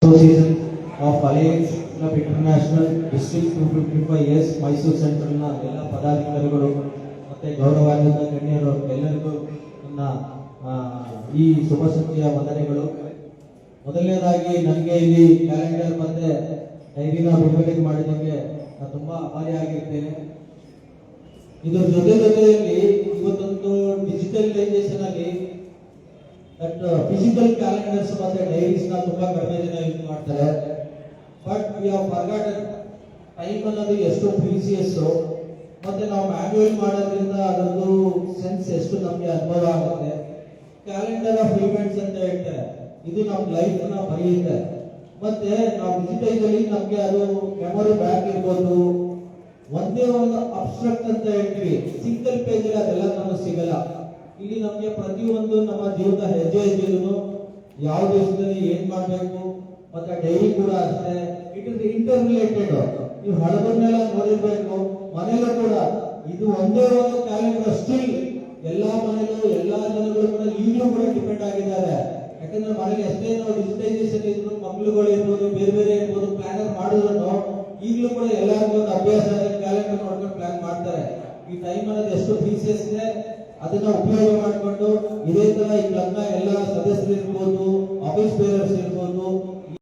Association of Alliance Club International District 255 Mysuru ಸೆಂಟ್ರಲ್ನ ಎಲ್ಲ ಪದಾಧಿಕಾರಿಗಳು ಮತ್ತೆ ಗೌರವಾನ್ವಿತ ಗಣ್ಯರು ಎಲ್ಲರಿಗೂ ನನ್ನ ಈ ಶುಭ ಸಂಖ್ಯೆಯ ವಂದನೆಗಳು. ಮೊದಲನೇದಾಗಿ ನನಗೆ ಇಲ್ಲಿ ಕ್ಯಾಲೆಂಡರ್ ಮತ್ತೆ ಡೈರಿನ ಬಿಡುಗಡೆ ಮಾಡಿದ್ದಕ್ಕೆ ನಾನು ತುಂಬಾ ಆಭಾರಿಯಾಗಿರ್ತೇನೆ. ಇದರ ಜೊತೆಯಲ್ಲಿ ಇವತ್ತೊಂದು ಡಿಜಿಟಲೈಸೇಷನ್ ಅಲ್ಲಿ ಫಿಸಿಕಲ್ ಕ್ಯಾಲೆಂಡರ್ಸ್ ಮತ್ತೆ ಡೈರೀಸ್ ನ ತುಂಬಾ ಕಡಿಮೆ ಜನ ಯೂಸ್ ಮಾಡ್ತಾರೆ. But we have forgotten time ಅನ್ನೋದು ಎಷ್ಟು ಪ್ರೀಸಿಯಸ್, ಮತ್ತೆ ನಾವು ಮ್ಯಾನ್ಯುವಲ್ ಮಾಡೋದ್ರಿಂದ ಅದರದ್ದು ಸೆನ್ಸ್ ಎಷ್ಟು ನಮಗೆ ಅನುಭವ ಆಗುತ್ತೆ. ಕ್ಯಾಲೆಂಡರ್ ಆಫ್ ಈವೆಂಟ್ಸ್ ಅಂತ ಹೇಳ್ತಾರೆ, ಇದು ನಮ್ಮ ಲೈಫ್ ನ ಬರೆಯುತ್ತೆ. ಮತ್ತೆ ನಾವು ಡಿಜಿಟೈಸ್ ಅಲ್ಲಿ ನಮ್ಗೆ ಅದು ಮೆಮೊರಿ ಬ್ಯಾಕ್ ಇರ್ಬೋದು. ಒಂದೇ ಒಂದು ಅಬ್ಸ್ಟ್ರಕ್ಟ್ ಅಂತ ಹೇಳ್ತೀವಿ, ಸಿಂಗಲ್ ಪೇಜ್ ಅಲ್ಲಿ ಅದೆಲ್ಲ ನಮಗೆ ಸಿಗಲ್ಲ. ಇಲ್ಲಿ ನಮಗೆ ಪ್ರತಿಯೊಂದು ನಮ್ಮ ಜೀವನದ ಹೆಜ್ಜೆ ಹೆಜ್ಜೆಗೂ ಯಾವ ದೇಶದಲ್ಲಿ ಏನ್ ಮಾಡ್ಬೇಕು, ಮತ್ತೆ ಡೈರಿ ಕೂಡ ಅಷ್ಟೇ, ಇಟ್ ಇಸ್ ಇಂಟರ್ ರಿಲೇಟೆಡ್. ನೀವು ಹಳಬನ್ನೆಲ್ಲ ನೋಡಿರ್ಬೇಕು, ಮನೆಯಲ್ಲೂ ಕೂಡ ಇದು ಒಂದೇ ಒಂದು ಕ್ಯಾಲೆಂಡರ್ ಸ್ಟಿಲ್ ಎಲ್ಲಾ ಮನೆಯಲ್ಲೂ ಎಲ್ಲಾ ಜನಗಳು ಕೂಡ ಈಗಲೂ ಕೂಡ ಡಿಪೆಂಡ್ ಆಗಿದ್ದಾರೆ. ಯಾಕಂದ್ರೆ ಮನೇಲಿ ಎಷ್ಟೇ ನಾವು ಡಿಜಿಟೈಸೇಷನ್ ಇದ್ರು, ಮಕ್ಕಳುಗಳು ಇರ್ಬೋದು, ಬೇರೆ ಬೇರೆ ಇರ್ಬೋದು, ಪ್ಲಾನರ್ ಮಾಡಿದ್ರು ಈಗಲೂ ಕೂಡ ಎಲ್ಲರಿಗೂ ಒಂದು ಅಭ್ಯಾಸ ಕ್ಯಾಲೆಂಡರ್ ನೋಡ್ಕೊಂಡು ಪ್ಲಾನ್ ಮಾಡ್ತಾರೆ. ಈ ಟೈಮ್ ಅನ್ನೋದು ಎಷ್ಟು ಪ್ರೀಸಿಯಸ್ ಇದೆ, ಅದನ್ನ ಉಪಯೋಗ ಮಾಡಿಕೊಂಡು ಇದೇ ತರ ಈ ಕ್ಲಬ್ನ ಎಲ್ಲ ಸದಸ್ಯರು ಇರ್ಬೋದು, ಆಫೀಸ್ ಬೇರರ್ಸ್ ಇರ್ಬೋದು,